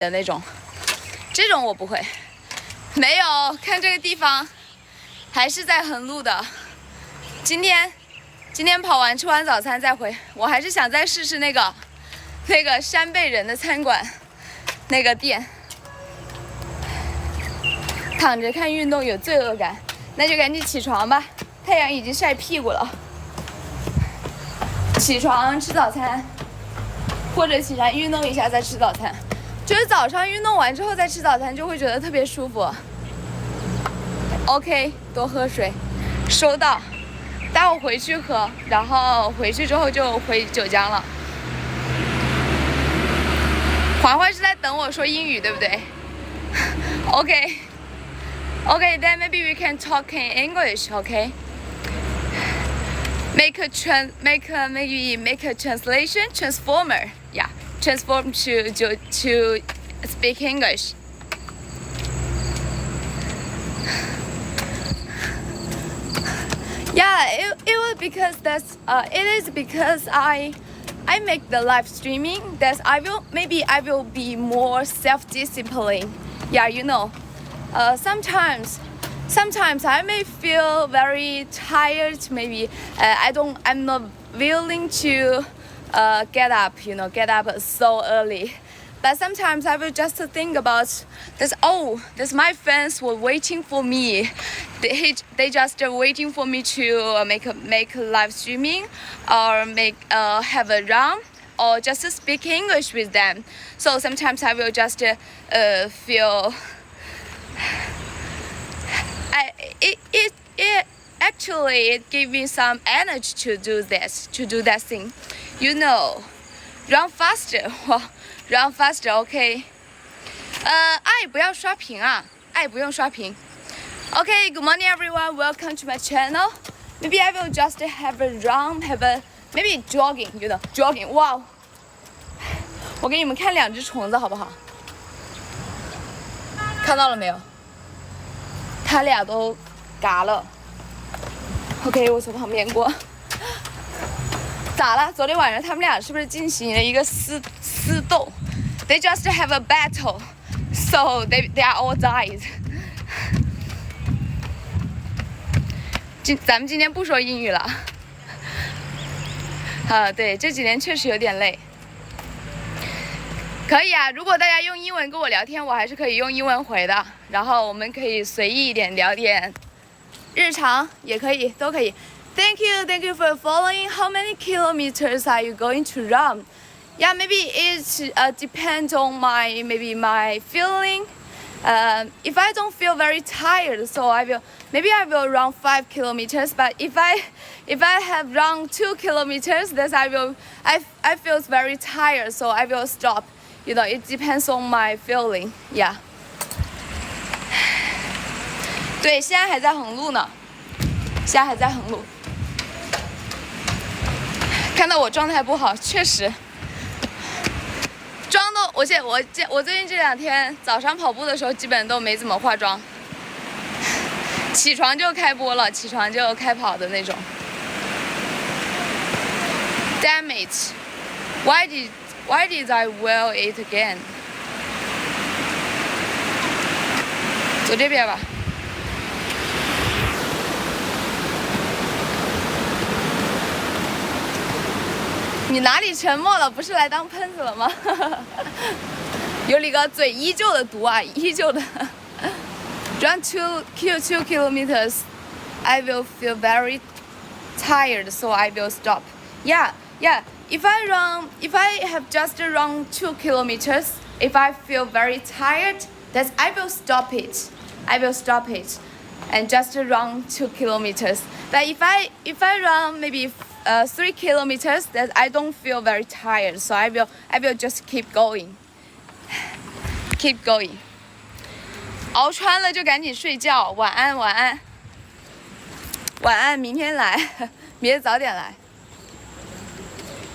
的那种，这种我不会。没有，看这个地方，还是在横路的。今天跑完吃完早餐再回，我还是想再试试那个山贝人的餐馆那个店。躺着看运动有罪恶感，那就赶紧起床吧，太阳已经晒屁股了。起床吃早餐，或者起床运动一下再吃早餐。就是早上运动完之后再吃早餐，就会觉得特别舒服。OK， 多喝水，收到。待会回去喝，然后回去之后就回九江了。环环是在等我说英语，对不对？OK, then maybe we can talk in English. OK. Make a translation, transformer. Yeah, transform to speak English. Yeah, it was because it is because I make the live streaming. I will be more self-disciplined. Yeah, you know. Sometimes I may feel very tired. Maybe I'm not willing to get up so early. But sometimes I will just think about this. Oh, this my fans were waiting for me. They just waiting for me to make a live streaming, or have a run, or just speak English with them. So sometimes I will just feel. It gave me some energy to do that thing, you know. Run faster, run faster, OK. 爱不要刷屏啊，爱不用刷屏。OK, good morning everyone. Welcome to my channel. Maybe I will just have a run, maybe jogging, you know, jogging. Wow. 我给你们看两只虫子好不好？看到了没有？他俩都嘎了。OK， 我从旁边过。咋了？昨天晚上他们俩是不是进行了一个私斗 ？They just have a battle, so they are all died. 咱们今天不说英语了。对，这几年确实有点累。可以啊，如果大家用英文跟我聊天，我还是可以用英文回的。然后我们可以随意一点聊点日常，也可以，都可以。Thank you for following. How many kilometers are you going to run? Yeah, maybe it depends on my feeling. If I don't feel very tired, so I will run 5 kilometers. But if I have run 2 kilometers, then I feel very tired, so I will stop. You know, it depends on my feeling. Yeah. 对，现在还在横路呢，看到我状态不好，确实，妆都我最近这2天早上跑步的时候基本都没怎么化妆，起床就开播了，起床就开跑的那种。Damn it! Why did I wear it again? 走这边吧。你哪里沉默了？不是来当喷子了吗？有李哥嘴依旧的毒啊，依旧的。Run 2 kilometers, I will feel very tired, so I will stop. Yeah. If I have just run 2 kilometers, if I feel very tired, then I will stop it. And just run 2 kilometers. But if I run maybe 3 kilometers, that I don't feel very tired, so I will just keep going.熬穿了就赶紧睡觉，晚安，明天来，明天早点来。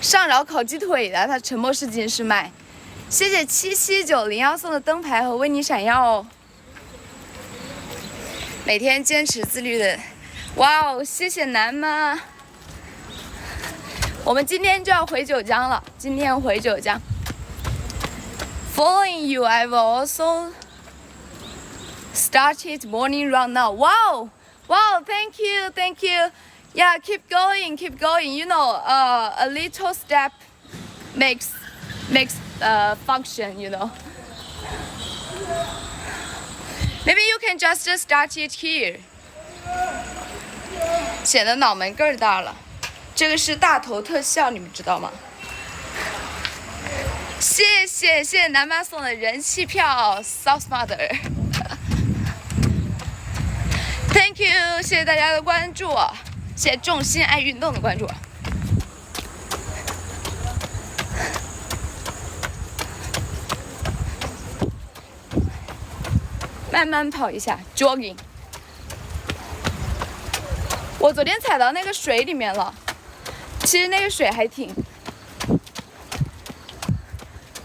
上饶烤鸡腿的，他沉默是金是麦。谢谢77901送的灯牌和为你闪耀哦。每天坚持自律的，哇哦，谢谢南妈。我们今天就要回九江了， Following you, I will also started morning run now. Wow, thank you. Yeah, keep going. You know, a little step makes function. You know. Maybe you can just start it here. 显得脑门更儿大了，这个是大头特效，你们知道吗？谢谢南妈送的人气票 ，South Mother。Thank you， 谢谢大家的关注，谢谢众心爱运动的关注。慢慢跑一下 ，jogging。我昨天踩到那个水里面了，其实那个水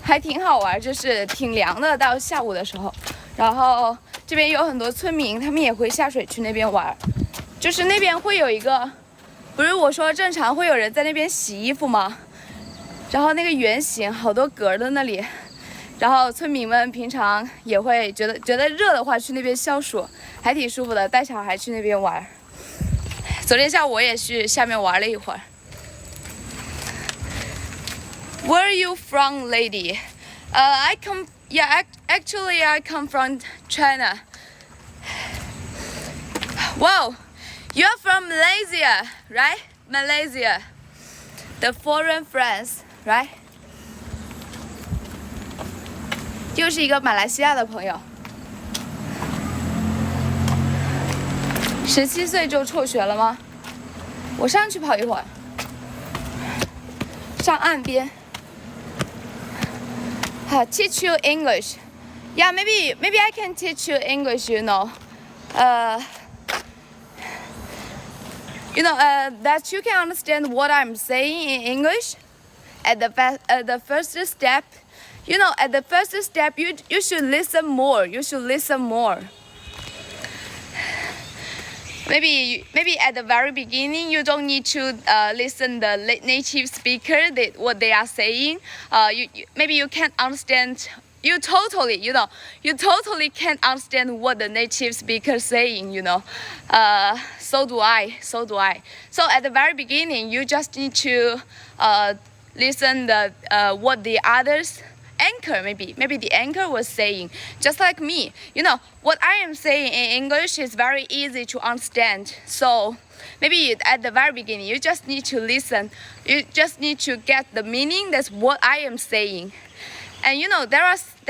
还挺好玩，就是挺凉的，到下午的时候。然后这边有很多村民，他们也会下水去那边玩，就是那边会有一个，不是我说正常会有人在那边洗衣服吗？然后那个圆形好多格的那里，然后村民们平常也会觉得热的话去那边消暑，还挺舒服的，带小孩去那边玩。昨天下午我也去下面玩了一会儿。Where are you from, lady? Actually I come from China. Wow, you're from Malaysia, right? Malaysia, the foreign friends, right? 又是一个马来西亚的朋友。17岁就辍学了吗？我上去跑一会儿，上岸边。Teach you English. Yeah, maybe I can teach you English. You know, that you can understand what I'm saying in English. At the first step, at the first step, you should listen more. You should listen more. Maybe at the very beginning you don't need to listen the native speaker what they are saying. Maybe you can't understand. You totally can't understand what the native speaker is saying. So do I. So at the very beginning you just need to listen what the others. Anchor maybe the anchor was saying, just like me. What I am saying in English is very easy to understand. So maybe at the very beginning you just need to listen. You just need to get the meaning. That's what I am saying. And there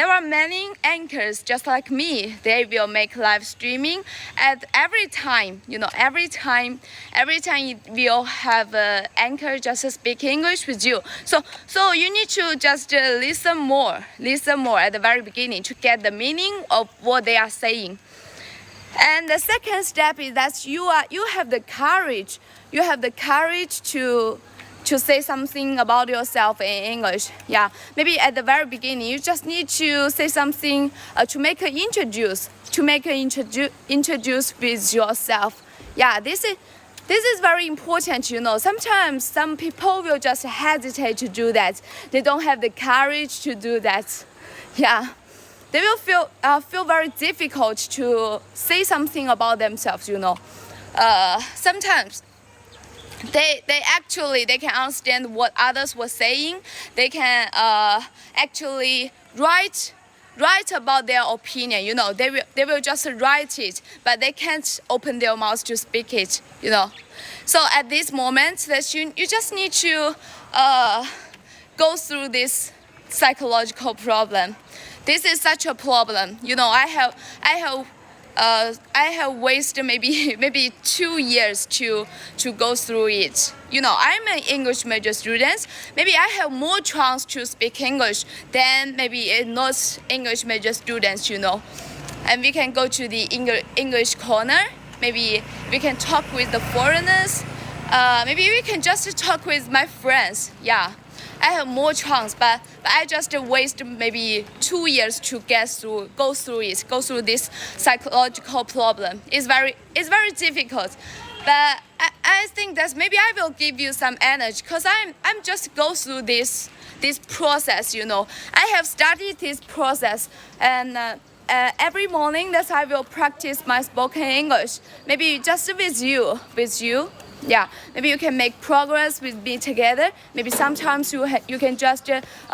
are many anchors just like me. They will make live streaming at every time. Every time you will have an anchor just speak English with you. So you need to just listen more at the very beginning to get the meaning of what they are saying. And the second step is that you have the courage. You have the courage to say something about yourself in English. Yeah, maybe at the very beginning you just need to say something to make an introduce with yourself. Yeah, this is very important. Sometimes some people will just hesitate to do that. They don't have the courage to do that. Yeah, they will feel very difficult to say something about themselves. Sometimes they can understand what others were saying. They can actually write about their opinion. They will just write it, but they can't open their mouths to speak it. So at this moment, that you just need to go through this psychological problem. This is such a problem. I have wasted maybe 2 years to go through it. I'm an English major student. Maybe I have more chance to speak English than maybe not English major students. And we can go to the English corner. Maybe we can talk with the foreigners. Maybe we can just talk with my friends. Yeah, I have more chance, but I just waste maybe 2 years to go through this psychological problem. It's very difficult, but I think that maybe I will give you some energy, because I'm just go through this this process, I have started this process, and every morning that I will practice my spoken English. Maybe just with you. Yeah, maybe you can make progress with me together. Maybe sometimes you can just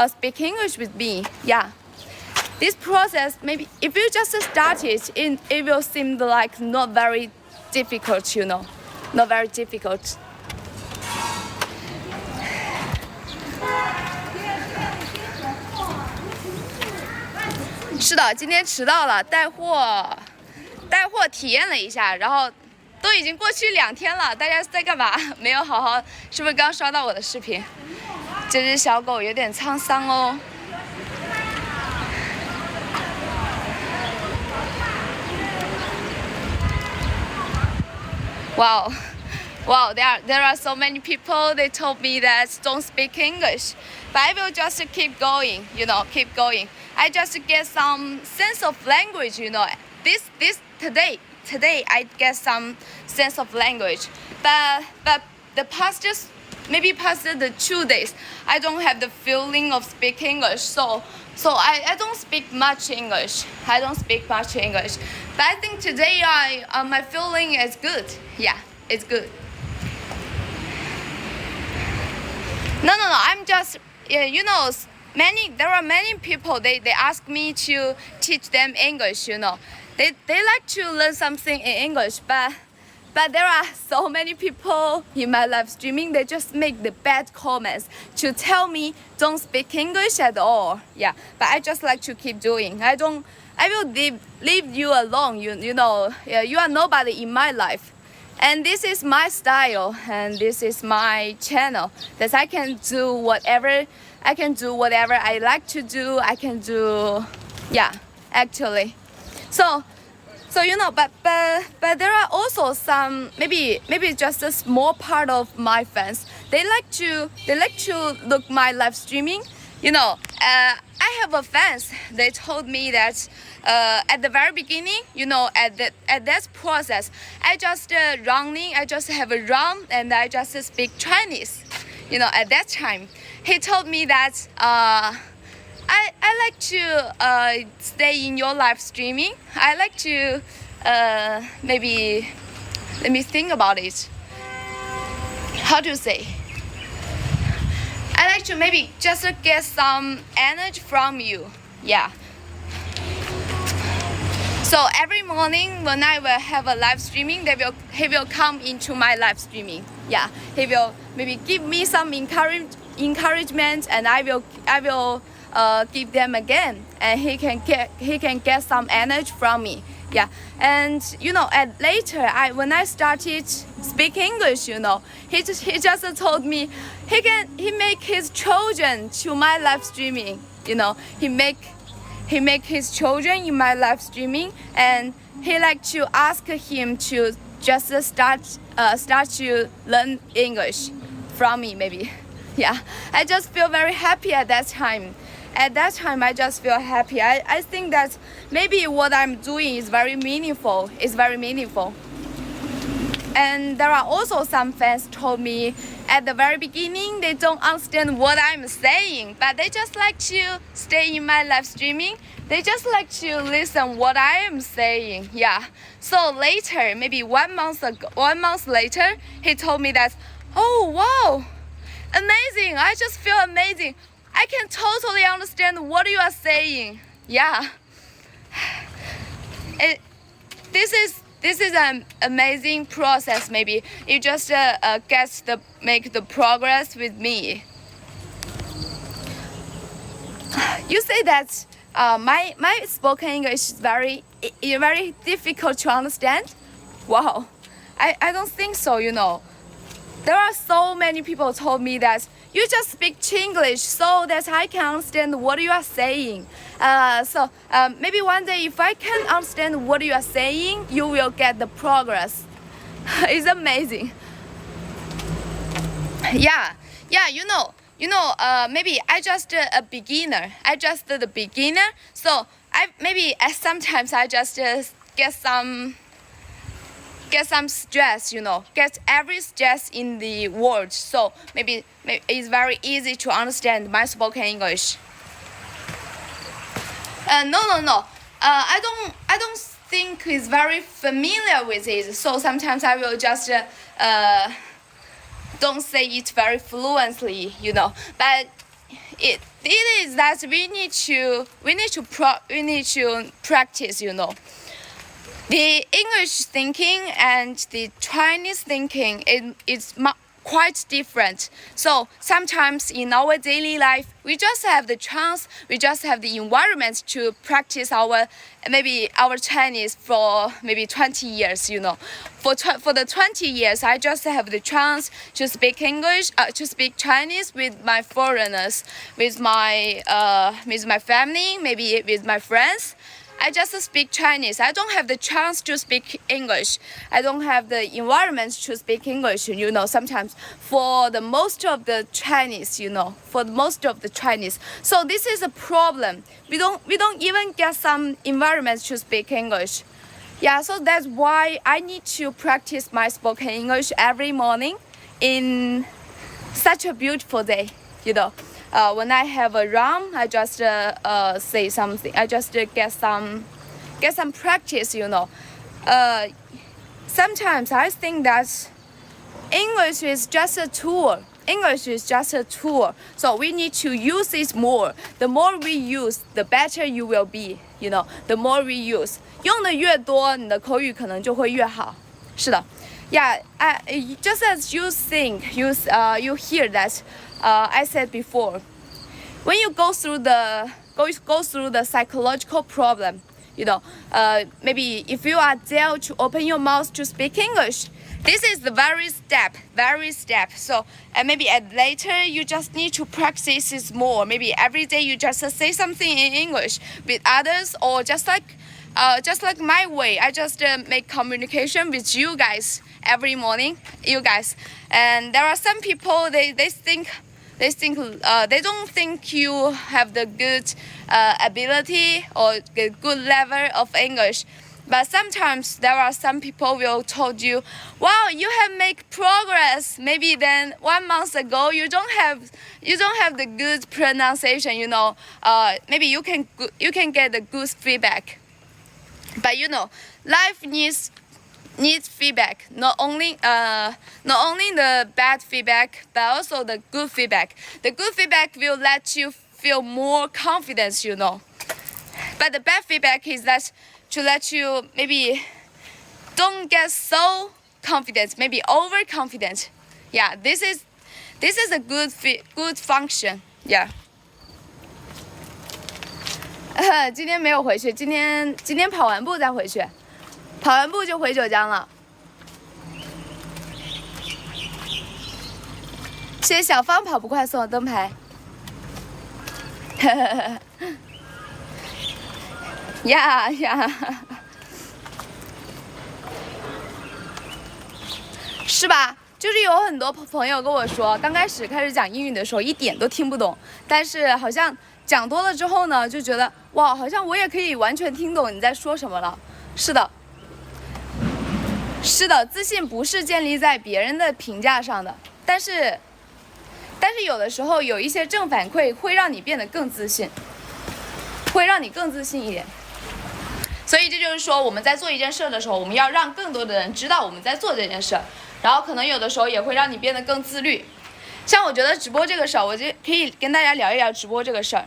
speak English with me. Yeah, this process, maybe if you just start it will seem like not very difficult, not very difficult. 是的，今天迟到了，带货体验了一下，然后都已经过去2天了，大家在干嘛？没有好好，是不是刚刷到我的视频？这只小狗有点沧桑哦。Wow, there are so many people. They told me that don't speak English, but I will just keep going. Keep going. I just get some sense of language. Today I get some sense of language, but the past the 2 days, I don't have the feeling of speaking English. So I don't speak much English. But I think today my feeling is good. Yeah, it's good. No. I'm just there are many people. They ask me to teach them English. They like to learn something in English, but there are so many people in my live streaming. They just make the bad comments to tell me don't speak English at all. Yeah, but I just like to keep doing. I will leave you alone. You are nobody in my life. And this is my style, and this is my channel. That I can do whatever I like to do. I can do, yeah, actually. So but there are also some maybe just a small part of my fans. They like to look my live streaming. I have a fans. They told me that at the very beginning, at that process, I just have a run and I just speak Chinese. At that time, he told me that I like to stay in your live streaming. I like to maybe let me think about it. How to say? I like to maybe just get some energy from you. Yeah. So every morning when I will have a live streaming, he will come into my live streaming. Yeah, he will maybe give me some encouragement, and I will give them again, and he can get some energy from me. Yeah, and at later when I started speaking English, he just told me he make his children to my live streaming. He make his children in my live streaming, and he like to ask him to just start to learn English from me maybe. Yeah, I just feel very happy at that time. At that time, I just feel happy. I think that maybe what I'm doing is very meaningful. It's very meaningful. And there are also some fans told me at the very beginning they don't understand what I'm saying, but they just like to stay in my live streaming. They just like to listen what I am saying. Yeah. So later, maybe 1 month later, he told me that, oh wow, amazing! I just feel amazing. I can totally understand what you are saying. Yeah. This is an amazing process. Maybe you just make the progress with me. You say that my spoken English is very difficult to understand. Wow, I don't think so. There are so many people told me that you just speak Chinglish so that I can understand what you are saying. So maybe one day if I can understand what you are saying, you will get the progress. It's amazing. Yeah. Maybe I just a beginner. Sometimes I just get get some stress, get every stress in the world. So maybe it's very easy to understand my spoken English. No. I don't think it's very familiar with it. So sometimes I will just don't say it very fluently, But it is that we need to practice, The English thinking and the Chinese thinking is quite different. So sometimes in our daily life, we just have the chance, we just have the environment to practice our Chinese for maybe 20 years, For the 20 years, I just have the chance to speak English, to speak Chinese with my foreigners, with my family, maybe with my friends. I just speak Chinese. I don't have the chance to speak English. I don't have the environment to speak English, sometimes for the most of the Chinese, for most of the Chinese. So this is a problem. We don't even get some environment to speak English. Yeah, so that's why I need to practice my spoken English every morning in such a beautiful day, When I have a run, I just say something. I just get some practice, Sometimes I think that English is just a tool. English is just a tool. So we need to use it more. The more we use, the better you will be, The more we use. 用的越多，你的口语可能就会越好。是的。Yeah, just as you hear that I said before, when you go through the psychological problem, maybe if you are there to open your mouth to speak English, this is the very step. So maybe later you just need to practice it more. Maybe every day you just say something in English with others, or just like my way, I just make communication with you guys every morning, you guys. And there are some people they don't think you have the good ability or the good level of English. But sometimes there are some people will told you, wow, you have made progress. Maybe then 1 month ago you don't have the good pronunciation. Maybe you can get the good feedback. But life needs feedback. Not only the bad feedback, but also the good feedback. The good feedback will let you feel more confidence. But the bad feedback is that to let you maybe don't get so confident, maybe overconfident. Yeah, this is a good function. Yeah. 今天没有回去，今天跑完步再回去，跑完步就回九江了。谢谢小芳跑不快送我灯牌。呀，是吧？就是有很多朋友跟我说，刚开始讲英语的时候一点都听不懂，但是好像讲多了之后呢，就觉得哇，好像我也可以完全听懂你在说什么了。是的，自信不是建立在别人的评价上的，但是有的时候有一些正反馈会让你变得更自信，会让你更自信一点。所以这就是说，我们在做一件事的时候，我们要让更多的人知道我们在做这件事，然后可能有的时候也会让你变得更自律。像我觉得直播这个事儿，我就可以跟大家聊一聊直播这个事儿。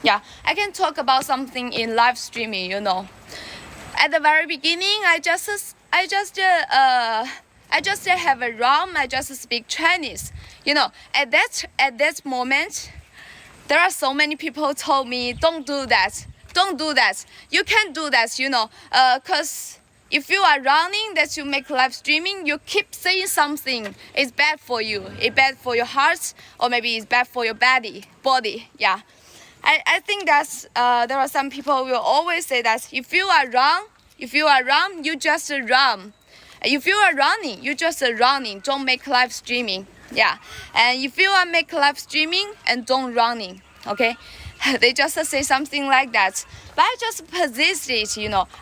Yeah, I can talk about something in live streaming. At the very beginning, I just have a ROM. I just speak Chinese. At that moment, there are so many people told me, don't do that. You can't do that. Cause if you are running, that you make live streaming, you keep saying something. It's bad for you. It's bad for your heart, or maybe it's bad for your body. Yeah. I think that there are some people will always say that if you are wrong, you just run. If you are running, you just running. Don't make live streaming. Yeah. And if you are make live streaming and don't running, okay. they just say something like that. But I just persist it,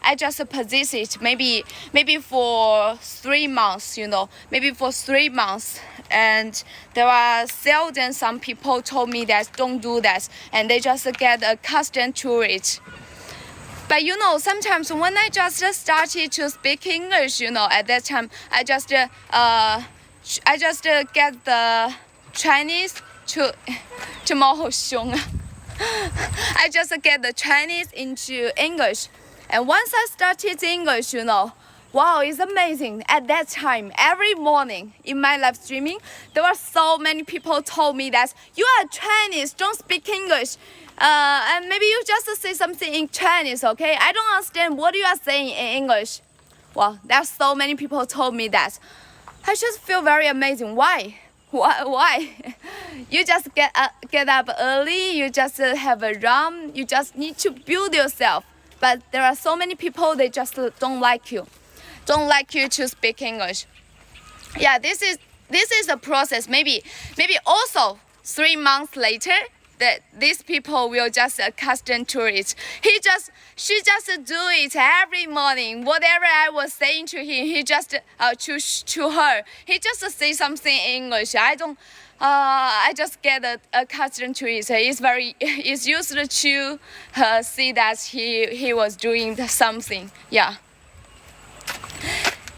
I just persist it maybe for 3 months, maybe for 3 months. And there are seldom some people told me that don't do that, and they just get accustomed to it. But sometimes when I just started to speak English, at that time I just get the Chinese to I just get the Chinese into English. And once I started English, wow, it's amazing. At that time, every morning in my live streaming, there were so many people told me that you are Chinese, don't speak English. And maybe you just say something in Chinese, okay? I don't understand what you are saying in English. Wow, there's so many people told me that. I just feel very amazing. Why? Why? You just get up early, you just have a run, you just need to build yourself. But there are so many people, they just don't like you to speak English. Yeah, this is a process. Maybe also 3 months later, that these people will just accustomed to it. She just do it every morning. Whatever I was saying to him, he just to her, he just say something in English. I just get accustomed to it. It's used to see that he was doing something. Yeah.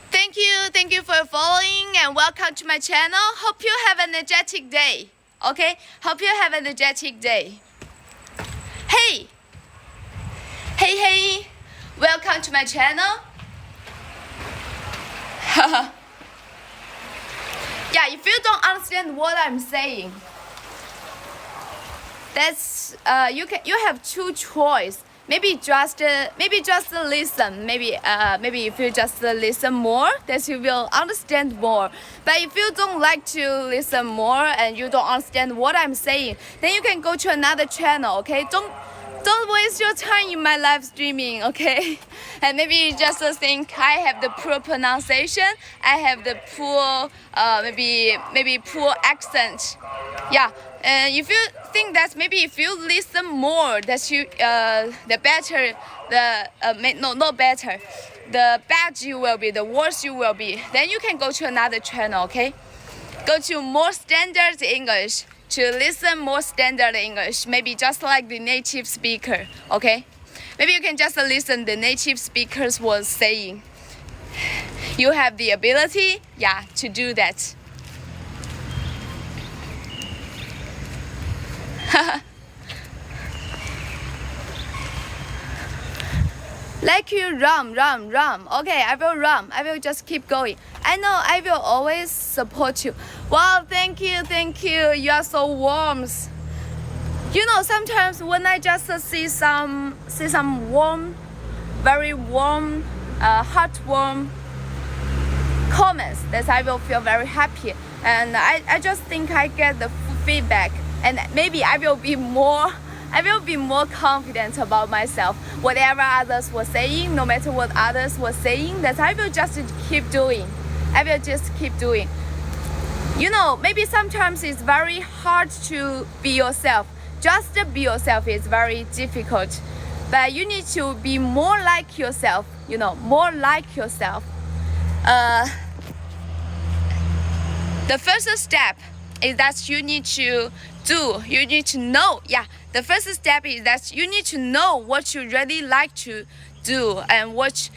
Thank you for following and welcome to my channel. Hope you have an energetic day. Okay, hope you have an energetic day. Hey, welcome to my channel. Yeah, if you don't understand what I'm saying, that's you have 2 choices. Maybe just listen. Maybe if you just listen more, that you will understand more. But if you don't like to listen more and you don't understand what I'm saying, then you can go to another channel. Okay, don't waste your time in my live streaming. Okay, and maybe you just think I have the poor pronunciation, I have the poor maybe poor accent. Yeah. And if you think that maybe if you listen more, that you the better not better, the bad you will be, the worse you will be, then you can go to another channel. Okay, go to more standard English to listen more standard English. Maybe just like the native speaker. Okay, maybe you can just listen the native speakers was saying. You have the ability, yeah, to do that. Like you run. Okay, I will run. I will just keep going. I know I will always support you. Wow, thank you. You are so warm. Sometimes when I just see some warm, very warm, heartwarm comments, that I will feel very happy. And I just think I get the feedback. And maybe I will be more confident about myself. Whatever others were saying, no matter what others were saying, that I will just keep doing. Maybe sometimes it's very hard to be yourself. Just to be yourself is very difficult. But you need to be more like yourself, more like yourself. The first step is that you need to know. Yeah, the first step is that you need to know what you really like to do and what's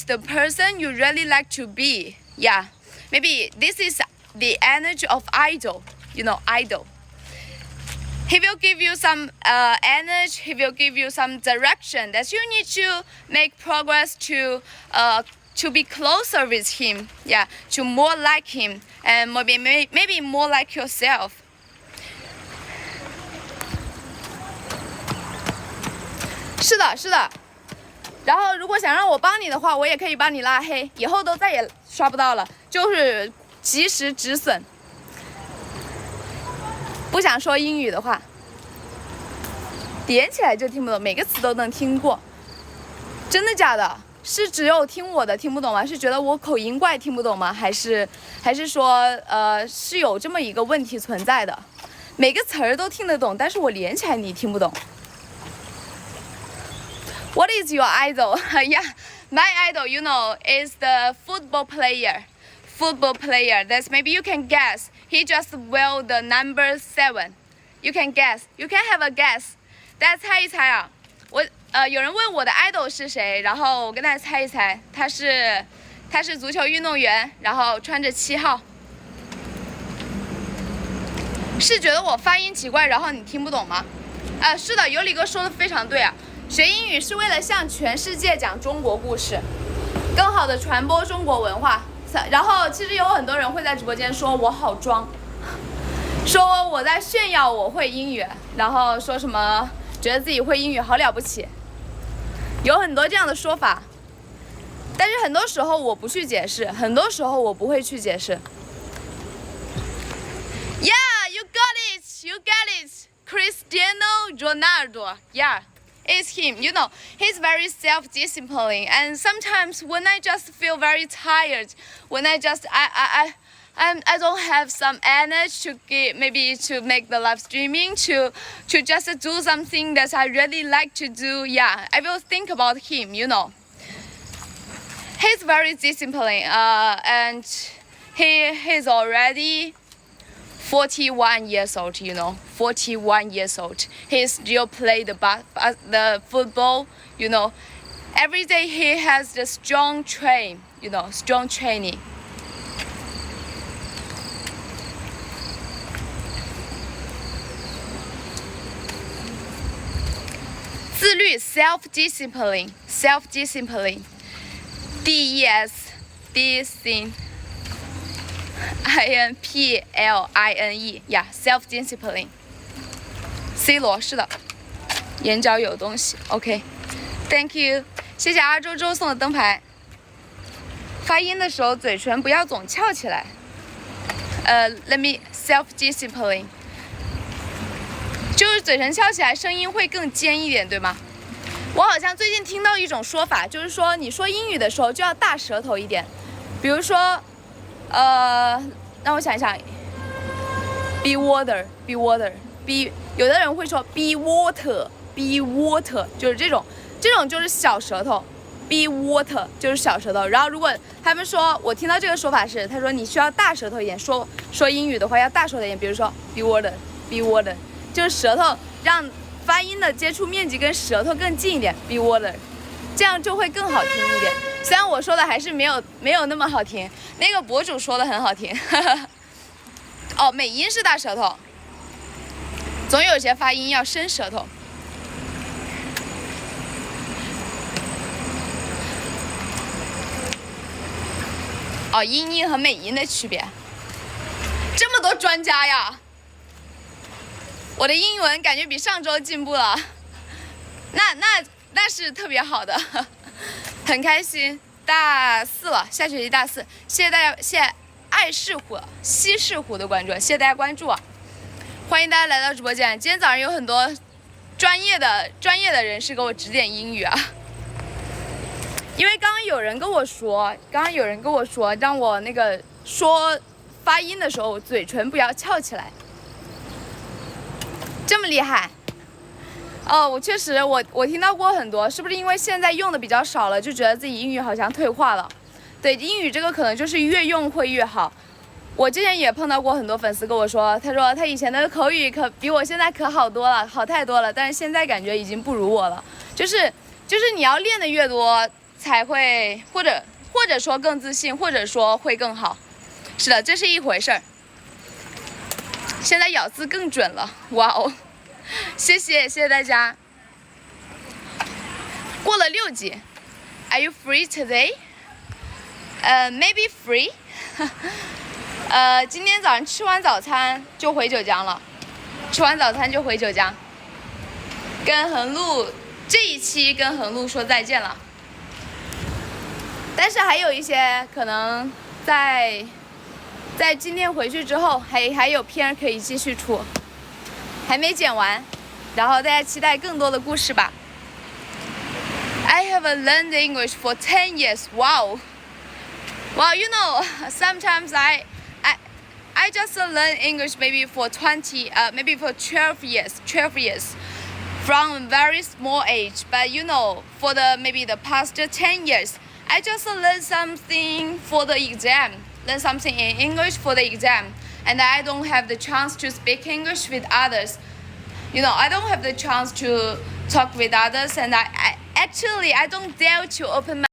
the person you really like to be. Yeah, maybe this is the energy of idol. Idol. He will give you some energy. He will give you some direction that you need to make progress to be closer with him. Yeah, to more like him and maybe more like yourself. 是的。然后如果想让我帮你的话，我也可以帮你拉黑，以后都再也刷不到了，就是及时止损。不想说英语的话，点起来就听不懂，每个词都能听过。真的假的？是只有听我的听不懂吗？是觉得我口音怪听不懂吗？还是说是有这么一个问题存在的？每个词儿都听得懂，但是我连起来你听不懂。is your idol? Yeah, my idol, you know, is the football player. Football player. That's maybe you can guess. He just wear the number 7. You can guess. You can have a guess. 大家猜一猜啊！有人问我的 idol 是谁，然后我跟大家猜一猜，他是足球运动员，然后穿着7号。是觉得我发音奇怪，然后你听不懂吗？是的，有理哥说的非常对啊。学英语是为了向全世界讲中国故事，更好的传播中国文化。然后其实有很多人会在直播间说我好装，说我在炫耀我会英语，然后说什么觉得自己会英语好了不起，有很多这样的说法。但是很多时候我不去解释，很多时候我不会去解释。Yeah, you got it, you get it. Cristiano Ronaldo, yeah, it's him. You know, he's very self-disciplined, and sometimes when I just feel very tired, when I don't have some energy to give, maybe to make the live streaming, to just do something that I really like to do. Yeah, I will think about him. You know, he's very disciplined, and he's already 41 years old, you know, 41 years old. He still play the football, you know. Every day he has the strong train, you know, strong training. 自律 self-discipline, self-discipline. D-E-S-D-C-I-N-P-L-I-N-E, yeah, self-discipline. C 罗是的，眼角有东西。OK, thank you. 谢谢阿周周送的灯牌。发音的时候嘴唇不要总翘起来。Let me self-discipline. 就是嘴唇翘起来，声音会更尖一点，对吗？我好像最近听到一种说法，就是说你说英语的时候就要大舌头一点，比如说，让我想一想 ，be water, be water, be， 有的人会说 be water, be water， 就是这种就是小舌头 ，be water 就是小舌头。然后如果他们说我听到这个说法是，他说你需要大舌头一点，说英语的话要大舌头一点，比如说 be water, be water。就是舌头让发音的接触面积跟舌头更近一点 ，be water， 这样就会更好听一点。虽然我说的还是没有那么好听，那个博主说的很好听。哦，美音是大舌头，总有些发音要伸舌头。哦，英音和美音的区别，这么多专家呀！我的英文感觉比上周进步了，那是特别好的，很开心。大4了，下学期大4，谢谢大家，谢谢西式湖的关注，谢谢大家关注啊！欢迎大家来到直播间。今天早上有很多专业的人士给我指点英语啊，因为刚刚有人跟我说，让我那个说发音的时候嘴唇不要翘起来。这么厉害哦！我确实，我听到过很多，是不是因为现在用的比较少了，就觉得自己英语好像退化了？对，英语这个可能就是越用会越好。我之前也碰到过很多粉丝跟我说，他说他以前的口语可比我现在可好多了，好太多了，但是现在感觉已经不如我了。就是你要练的越多，才会或者说更自信，或者说会更好。是的，这是一回事儿。现在咬字更准了，哇哦！谢谢大家。过了6级 ，Are you free today? Maybe free. 今天早上吃完早餐就回九江了，跟恒路这一期跟恒路说再见了。但是还有一些可能在今天回去之后还有片可以继续出，还没剪完，然后大家期待更多的故事吧。I have learned English for 10 years. Wow, you know, sometimes I just learn English maybe for 12 years. from a very small age. But you know, for the maybe the past 10 years, I just learned something for the exam, learn something in English for the exam, and I don't have the chance to speak English with others. You know, I don't have the chance to talk with others, and I don't dare to open my